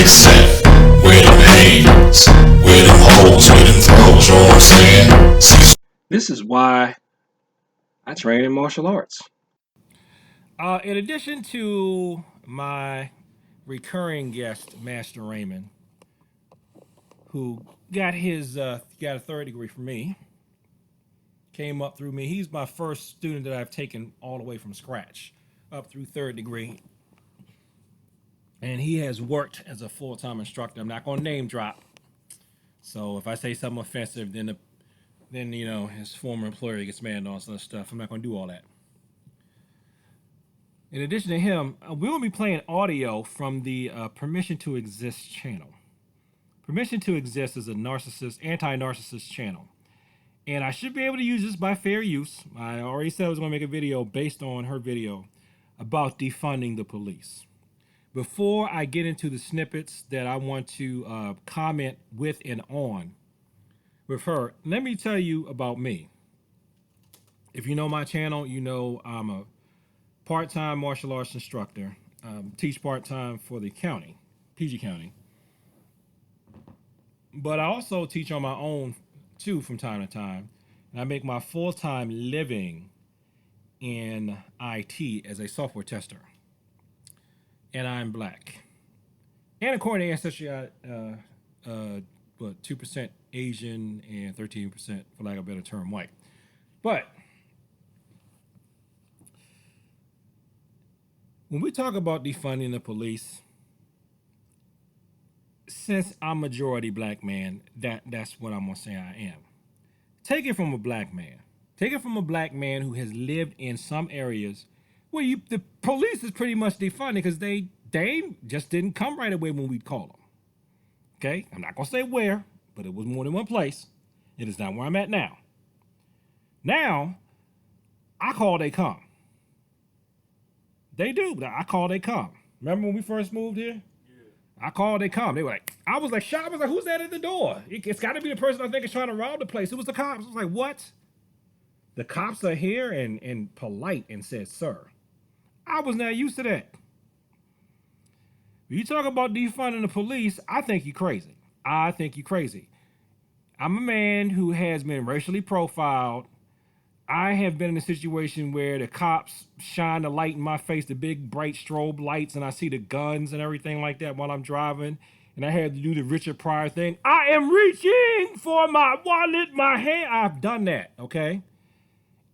except where them hands, where them holes, where them throws, you know what I'm saying? Cecil. This is why I train in martial arts. In addition to my recurring guest, Master Raymond, who got a third degree from me, came up through me. He's my first student that I've taken all the way from scratch up through third degree, and he has worked as a full-time instructor. I'm not going to name drop, so if I say something offensive, then his former employer gets mad and all this other stuff. I'm not going to do all that. In addition to him, we will be playing audio from the Permission to Exist channel. Permission to Exist is a anti-narcissist channel. And I should be able to use this by fair use. I already said I was going to make a video based on her video about defunding the police. Before I get into the snippets that I want to comment with and on with her, let me tell you about me. If you know my channel, you know I'm a part-time martial arts instructor. Teach part-time for the county, PG County. But I also teach on my own too from time to time. And I make my full-time living in IT as a software tester. And I'm black. And according to Ancestry, 2% Asian and 13%, for lack of a better term, white. But when we talk about defunding the police, since I'm majority black man, that's what I'm gonna say I am. Take it from a black man. Take it from a black man who has lived in some areas where the police is pretty much defunded because they just didn't come right away when we called them. Okay, I'm not gonna say where, but it was more than one place. It is not where I'm at now. Now, I call they come. They do, but I call they come. Remember when we first moved here? I called, they come. They were like, I was like, who's that at the door? It's got to be the person I think is trying to rob the place. It was the cops. I was like, what? The cops are here and polite and said, sir. I was not used to that. When you talk about defunding the police, I think you're crazy. I think you're crazy. I'm a man who has been racially profiled. I have been in a situation where the cops shine the light in my face, the big bright strobe lights, and I see the guns and everything like that while I'm driving. And I had to do the Richard Pryor thing. I am reaching for my wallet, my hand. I've done that, okay?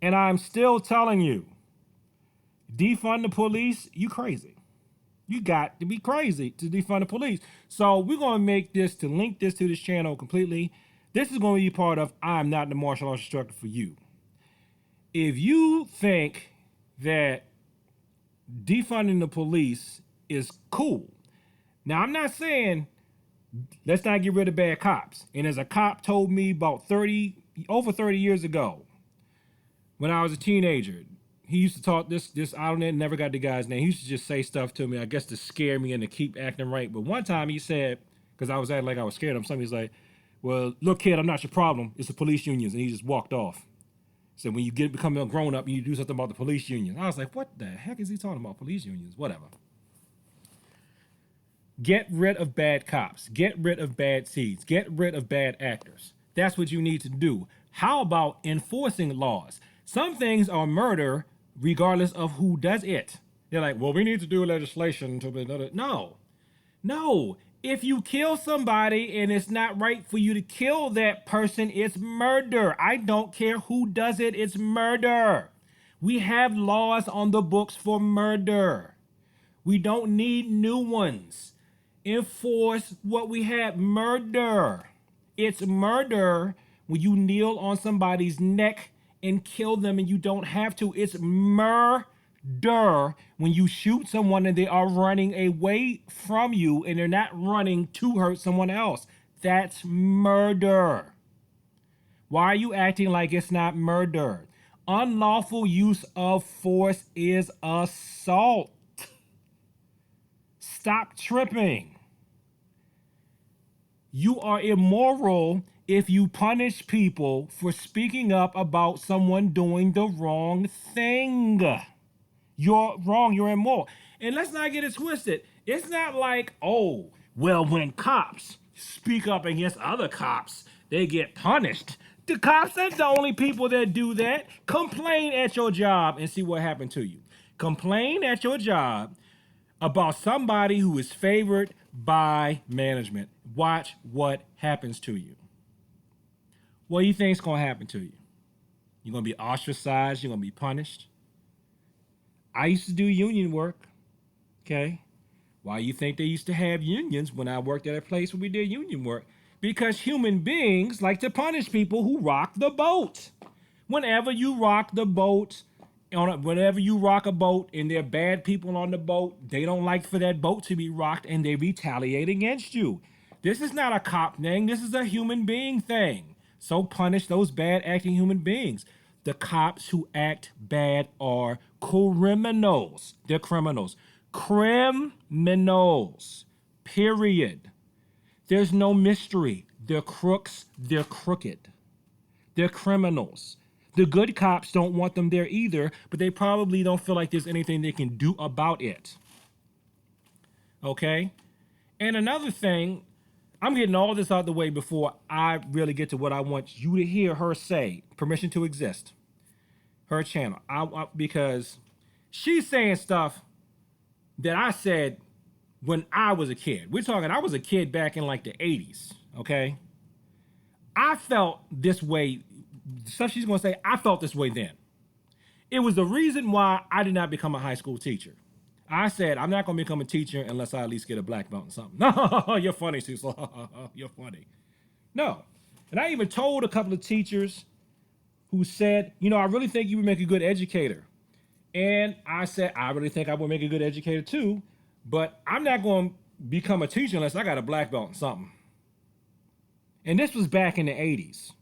And I'm still telling you, defund the police, you crazy. You got to be crazy to defund the police. So we're going to link this to this channel completely. This is going to be part of I'm Not the Martial Arts Instructor for You. If you think that defunding the police is cool, now I'm not saying let's not get rid of bad cops. And as a cop told me about over 30 years ago, when I was a teenager, he used to talk this I don't know, never got the guy's name. He used to just say stuff to me, I guess to scare me and to keep acting right. But one time he said, because I was acting like I was scared of him, something he's like, well, look kid, I'm not your problem. It's the police unions. And he just walked off. So when you become a grown up, you do something about the police unions. I was like, what the heck is he talking about? Police unions, whatever. Get rid of bad cops. Get rid of bad seeds. Get rid of bad actors. That's what you need to do. How about enforcing laws? Some things are murder regardless of who does it. They're like, well, we need to do legislation to... No. If you kill somebody and it's not right for you to kill that person, it's murder. I don't care who does it, it's murder. We have laws on the books for murder. We don't need new ones. Enforce what we have. Murder. It's murder when you kneel on somebody's neck and kill them and you don't have to. It's murder when you shoot someone and they are running away from you and they're not running to hurt someone else. That's murder. Why are you acting like it's not murder? Unlawful use of force is assault. Stop tripping. You are immoral if you punish people for speaking up about someone doing the wrong thing. You're wrong, you're immoral. And let's not get it twisted. It's not like, oh, Well, when cops speak up against other cops, they get punished. The cops aren't the only people that do that. Complain at your job and see what happened to you. Complain at your job about somebody who is favored by management. Watch what happens to you. What do you think is going to happen to you? You're going to be ostracized. You're going to be punished. I used to do union work. Okay. Why you think they used to have unions when I worked at a place where we did union work? Because human beings like to punish people who rock the boat. Whenever you rock the boat, whenever you rock a boat and there are bad people on the boat, they don't like for that boat to be rocked and they retaliate against you. This is not a cop thing. This is a human being thing. So punish those bad acting human beings. The cops who act bad are criminals. They're criminals. Criminals. Period. There's no mystery. They're crooks. They're crooked. They're criminals. The good cops don't want them there either, but they probably don't feel like there's anything they can do about it. Okay? And another thing, I'm getting all this out of the way before I really get to what I want you to hear her say. Permission to Exist. Her channel. Because she's saying stuff that I said when I was a kid. We're talking, I was a kid back in like the 80s, okay? I felt this way, stuff she's gonna say, I felt this way then. It was the reason why I did not become a high school teacher. I said, I'm not gonna become a teacher unless I at least get a black belt in something. No, you're funny, Cecil. You're funny. No. And I even told a couple of teachers who said, you know, I really think you would make a good educator. And I said, I really think I would make a good educator too, but I'm not going to become a teacher unless I got a black belt in something. And this was back in the 80s.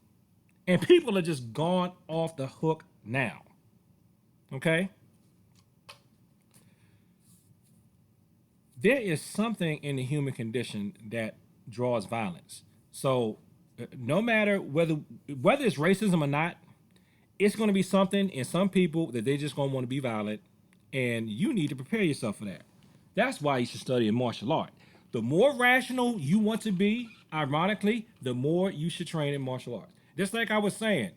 And people are just gone off the hook now. Okay? There is something in the human condition that draws violence. So no matter whether it's racism or not, it's going to be something in some people that they just going to want to be violent, and you need to prepare yourself for that. That's why you should study a martial art. The more rational you want to be, ironically, the more you should train in martial arts. Just like I was saying,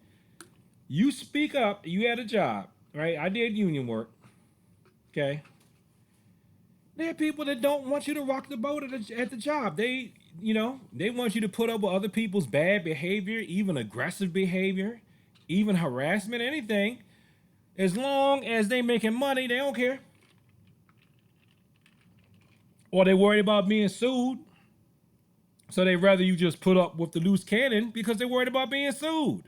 you speak up, you had a job, right? I did union work, okay? There are people that don't want you to rock the boat at the job. They want you to put up with other people's bad behavior, even aggressive behavior, even harassment, anything. As long as they making money, they don't care. Or they worried about being sued. So they rather you just put up with the loose cannon because they're worried about being sued.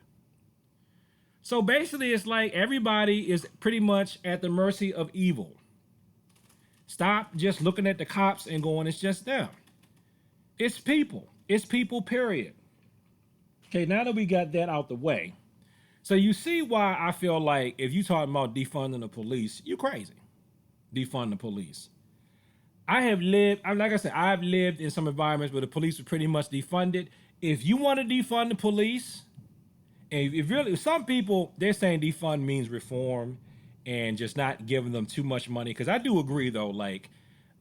So basically it's like everybody is pretty much at the mercy of evil. Stop just looking at the cops and going, it's just them. It's people. It's people, period. Okay, now that we got that out the way, so you see why I feel like if you talking about defunding the police, you crazy. Defund the police. I've lived in some environments where the police were pretty much defunded. If you want to defund the police, and if really, some people, they're saying defund means reform and just not giving them too much money. Because I do agree though, like,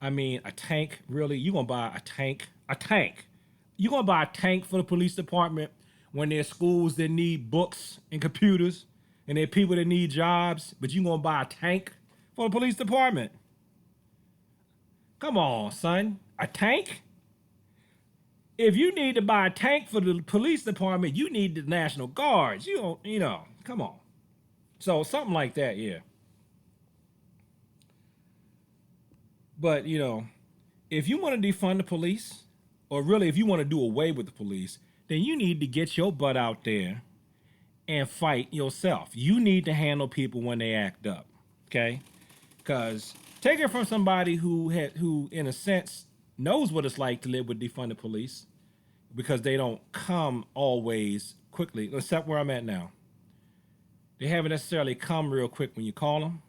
I mean, a tank, really, you gonna buy a tank? You gonna buy a tank for the police department when there's schools that need books and computers and there are people that need jobs, but you gonna buy a tank for the police department? Come on, son. A tank? If you need to buy a tank for the police department, you need the National Guards. Come on. So something like that, yeah. But, if you want to defund the police, or really if you want to do away with the police, then you need to get your butt out there and fight yourself. You need to handle people when they act up, okay? Because take it from somebody who, in a sense, knows what it's like to live with defunded police, because they don't come always quickly, except where I'm at now. They haven't necessarily come real quick when you call them.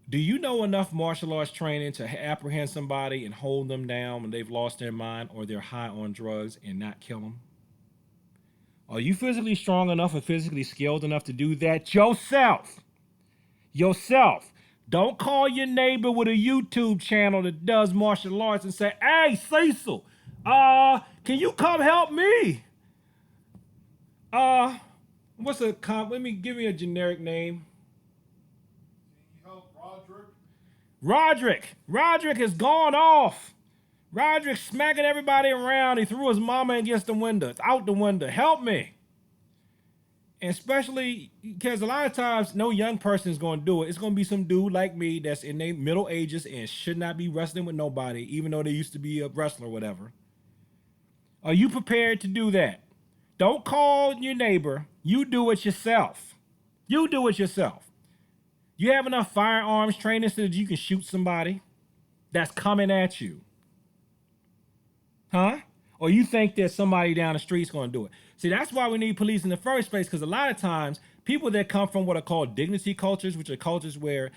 Do you know enough martial arts training to apprehend somebody and hold them down when they've lost their mind or they're high on drugs and not kill them? Are you physically strong enough or physically skilled enough to do that yourself? Yourself. Don't call your neighbor with a YouTube channel that does martial arts and say, "Hey, Cecil, can you come help me?" What's a give me a generic name. Roderick has gone off. Roderick's smacking everybody around. He threw his mama against the window. It's out the window. Help me. And especially because a lot of times no young person is going to do it. It's going to be some dude like me that's in their middle ages and should not be wrestling with nobody, even though they used to be a wrestler or whatever. Are you prepared to do that? Don't call your neighbor. You do it yourself. You do it yourself. You have enough firearms training so that you can shoot somebody that's coming at you. Huh? Or you think that somebody down the street's going to do it. See, that's why we need police in the first place, because a lot of times people that come from what are called dignity cultures, which are cultures where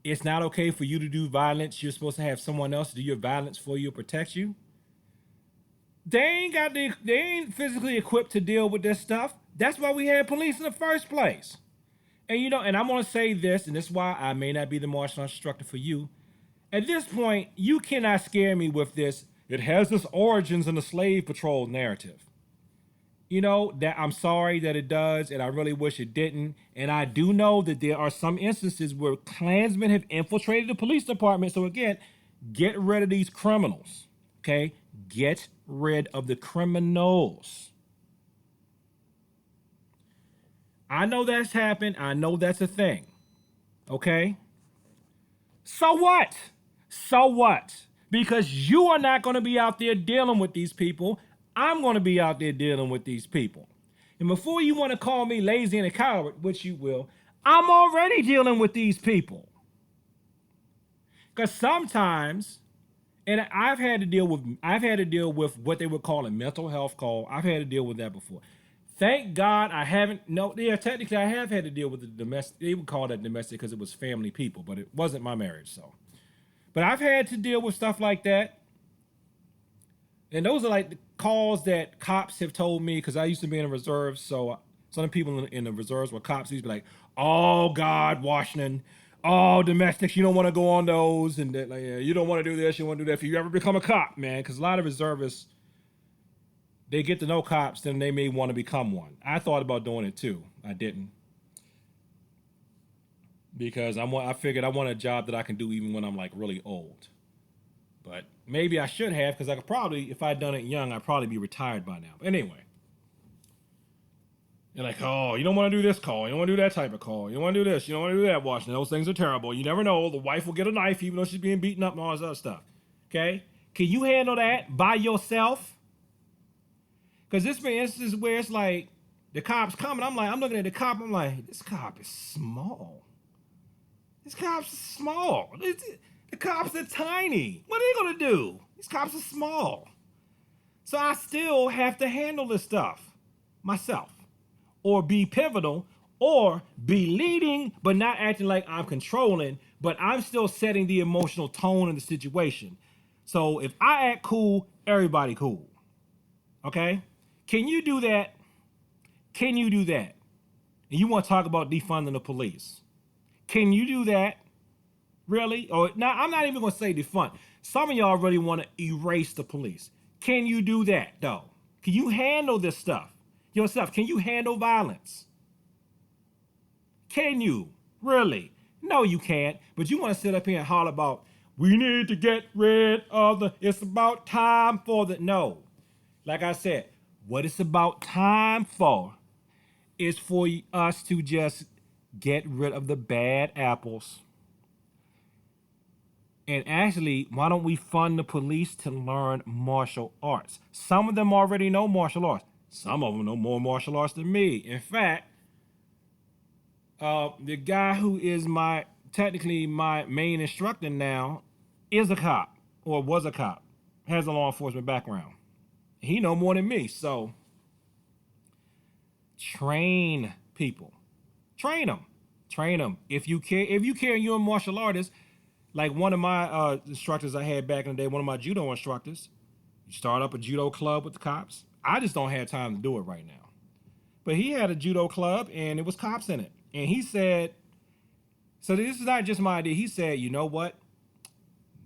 it's not okay for you to do violence, you're supposed to have someone else do your violence for you, protect you. They ain't physically equipped to deal with this stuff. That's why we had police in the first place. And and I'm going to say this, and this is why I may not be the martial arts instructor for you. At this point, you cannot scare me with this. It has its origins in the slave patrol narrative. That I'm sorry that it does, and I really wish it didn't. And I do know that there are some instances where Klansmen have infiltrated the police department. So again, get rid of these criminals. Okay? Get rid of the criminals. I know that's happened. I know that's a thing. Okay? So what? So what? Because you are not going to be out there dealing with these people. I'm going to be out there dealing with these people. And before you want to call me lazy and a coward, which you will, I'm already dealing with these people. Because sometimes, and I've had to deal with what they would call a mental health call. I've had to deal with that before. Thank God I haven't. No, yeah, technically I have had to deal with the domestic. They would call that domestic because it was family people, but it wasn't my marriage. So, but I've had to deal with stuff like that. And those are like the calls that cops have told me, because I used to be in the reserves. So some people in the reserves were cops. Used to be like, "Oh God, Washington, oh domestics, you don't want to go on those, and like, you don't want to do this, you want to do that. If you ever become a cop, man," because a lot of reservists, they get to know cops, then they may want to become one. I thought about doing it too. I didn't, because I figured I want a job that I can do even when I'm like really old. But maybe I should have, because I could probably, if I'd done it young, I'd probably be retired by now. But anyway, you're like, "Oh, you don't want to do this call. You don't want to do that type of call. You don't want to do this. You don't want to do that, Washington. Those things are terrible. You never know. The wife will get a knife even though she's being beaten up and all this other stuff." Okay? Can you handle that by yourself? Because there's been instances where it's like, the cop's coming. I'm looking at the cop. I'm like, this cop is small. This cop's small. The cops are tiny. What are they going to do? These cops are small. So I still have to handle this stuff myself, or be pivotal, or be leading, but not acting like I'm controlling, but I'm still setting the emotional tone in the situation. So if I act cool, everybody cool. Okay? Can you do that? Can you do that? And you want to talk about defunding the police. Can you do that? Really? Or now, I'm not even going to say defund. Some of y'all really want to erase the police. Can you do that, though? Can you handle this stuff yourself? Can you handle violence? Can you? Really? No, you can't. But you want to sit up here and holler about, we need to get rid of it's about time for the... No. Like I said, what it's about time for is for us to just get rid of the bad apples. And actually, why don't we fund the police to learn martial arts? Some of them already know martial arts. Some of them know more martial arts than me. In fact, the guy who is technically my main instructor now is a cop, or was a cop, has a law enforcement background. He know more than me. So train people. Train them. If you care, you're a martial artist. Like one of my instructors I had back in the day, one of my judo instructors, you start up a judo club with the cops. I just don't have time to do it right now. But he had a judo club and it was cops in it. And he said So this is not just my idea. He said, you know what?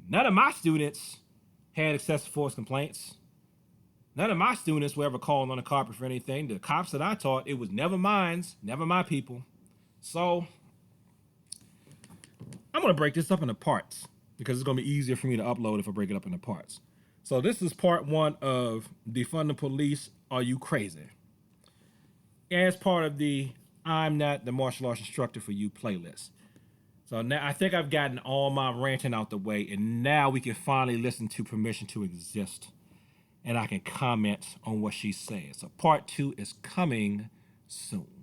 None of my students had excessive force complaints. None of my students were ever called on the carpet for anything. The cops that I taught, it was never mine, never my people. So I'm going to break this up into parts because it's going to be easier for me to upload if I break it up into parts. So this is part 1 of Defund the Police, Are You Crazy? As part of the I'm Not the Martial Arts Instructor for You playlist. So now I think I've gotten all my ranting out the way, and now we can finally listen to Permission to Exist. And I can comment on what she says. So part 2 is coming soon.